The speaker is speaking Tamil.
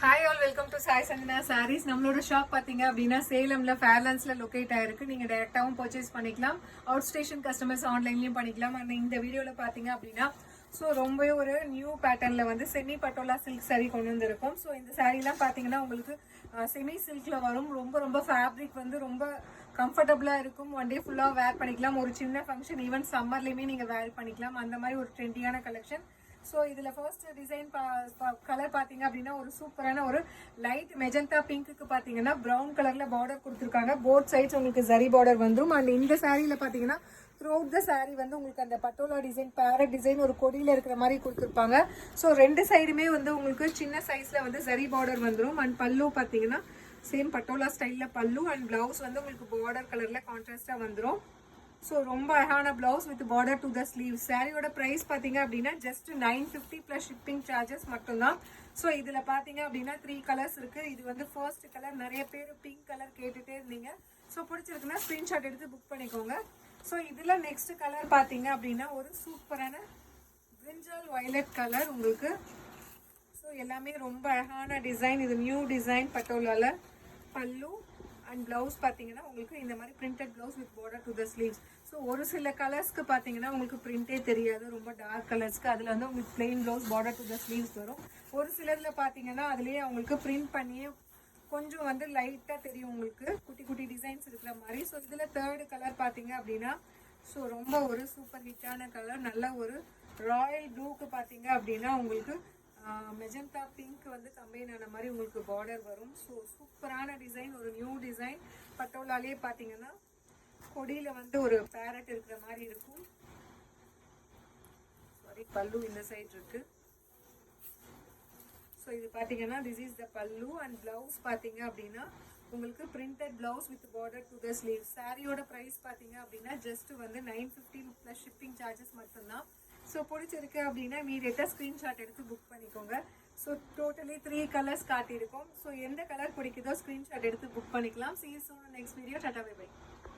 Hi all, welcome to Sai Chandana sarees. நம்மளோட ஷாப் பார்த்தீங்க அப்படின்னா சேலம்ல ஃபேர்லான்ஸ்ல லொக்கேட் ஆயிருக்கு. நீங்க டைரக்டாவும் பர்ச்சேஸ் பண்ணிக்கலாம், அவுட் ஸ்டேஷன் கஸ்டமர்ஸ் ஆன்லைன்லயும் பண்ணிக்கலாம். அண்ட் இந்த வீடியோல பாத்தீங்க அப்படின்னா ரொம்பவே ஒரு நியூ பேட்டர்ன்ல செமி பட்டோலா சில்க் சாரீ கொண்டு வந்திருக்கும். ஸோ இந்த சாரீலாம் பார்த்தீங்கன்னா உங்களுக்கு செமி சில்க்ல வரும். ரொம்ப ரொம்ப ஃபேப்ரிக் ரொம்ப கம்ஃபர்டபுளா இருக்கும். ஒன் டே ஃபுல்லாக வேர் பண்ணிக்கலாம். ஒரு சின்ன ஃபங்க்ஷன் ஈவன் சம்மர்லையுமே நீங்கள் வேர் பண்ணிக்கலாம். அந்த மாதிரி ஒரு ட்ரெண்டியான கலெக்ஷன். ஸோ இதில் ஃபர்ஸ்ட் டிசைன் கலர் பார்த்தீங்க அப்படின்னா ஒரு சூப்பரான ஒரு லைட் மெஜந்தா பிங்க்கு பார்த்தீங்கன்னா ப்ரௌன் கலரில் பார்டர் கொடுத்துருக்காங்க. போத் சைட்ஸ் உங்களுக்கு ஜரி பார்டர் வந்துடும். அண்ட் இந்த சாரியில் பார்த்தீங்கன்னா த்ரூ த சாரீ உங்களுக்கு அந்த பட்டோலா டிசைன், பேரட் டிசைன் ஒரு கொடியில் இருக்கிற மாதிரி கொடுத்துருப்பாங்க. ஸோ ரெண்டு சைடுமே உங்களுக்கு சின்ன சைஸில் ஜரி பார்டர் வந்துடும். அண்ட் பல்லு பார்த்தீங்கன்னா சேம் பட்டோலா ஸ்டைலில் பல்லு. அண்ட் பிளவுஸ் உங்களுக்கு பார்டர் கலரில் கான்ட்ராஸ்டாக வந்துடும். ஸோ ரொம்ப அழகான blouse with border to the sleeve. சாரியோட ப்ரைஸ் பார்த்தீங்க அப்படின்னா ஜஸ்ட் 950 ப்ளஸ் ஷிப்பிங் சார்ஜஸ் மட்டும்தான். ஸோ இதில் பார்த்தீங்க அப்படின்னா 3 கலர்ஸ் இருக்குது. இது ஃபர்ஸ்ட் கலர். நிறைய பேர் பிங்க் கலர் கேட்டுகிட்டே இருந்தீங்க. ஸோ பிடிச்சிருக்குன்னா ஸ்க்ரீன்ஷாட் எடுத்து புக் பண்ணிக்கோங்க. ஸோ இதில் நெக்ஸ்ட் கலர் பார்த்தீங்க அப்படின்னா ஒரு சூப்பரான பிரிஞ்சால் வயலட் கலர் உங்களுக்கு. ஸோ எல்லாமே ரொம்ப அழகான டிசைன். இது நியூ டிசைன் பட்டோலால. பல்லு அண்ட் பிளவுஸ் பார்த்தீங்கன்னா உங்களுக்கு இந்த மாதிரி printed blouse with border to the sleeves. So ஒரு சில கலர்ஸ்க்கு பார்த்தீங்கன்னா உங்களுக்கு பிரிண்டே தெரியாது. ரொம்ப டார்க் கலர்ஸ்க்கு அதில் உங்களுக்கு plain blouse border to the sleeves வரும். ஒரு சிலரில் பார்த்தீங்கன்னா அதுலேயே அவங்களுக்கு பிரிண்ட் பண்ணியே கொஞ்சம் லைட்டாக தெரியும் உங்களுக்கு, குட்டி குட்டி டிசைன்ஸ் இருக்கிற மாதிரி. ஸோ இதில் தேர்டு கலர் பார்த்தீங்க அப்படின்னா ரொம்ப ஒரு சூப்பர் ஹிட்டான கலர். நல்ல ஒரு ராயல் ப்ளூக்கு பார்த்தீங்க அப்படின்னா உங்களுக்கு மெஜந்தா பிங்க் கம்பைன் ஆன மாதிரி உங்களுக்கு பார்டர் வரும். ஸோ சூப்பரான டிசைன், ஒரு நியூ டிசைன். பட்டோலாலே பார்த்தீங்கன்னா கொடியில் ஒரு பேரட் இருக்கிற மாதிரி இருக்கும். சாரி, பல்லு இந்த சைட் இருக்கு. ஸோ இது பார்த்தீங்கன்னா திஸ் இஸ் த பல்லு. அண்ட் பிளவுஸ் பார்த்தீங்க அப்படின்னா உங்களுக்கு printed blouse with border to the sleeve. சாரியோட ப்ரைஸ் பார்த்தீங்க அப்படின்னா ஜஸ்ட் 950 ப்ளஸ் ஷிப்பிங் சார்ஜஸ் மட்டும்தான். ஸோ பிடிச்சிருக்கு அப்படின்னா இமீடியட்டாக ஸ்க்ரீன்ஷாட் எடுத்து புக் பண்ணிக்கோங்க. ஸோ டோட்டலி 3 கலர்ஸ் காட்டியிருக்கோம். ஸோ எந்த கலர் பிடிக்குதோ ஸ்க்ரீன்ஷாட் எடுத்து புக் பண்ணிக்கலாம். See you soon in next video. Tata, bye bye.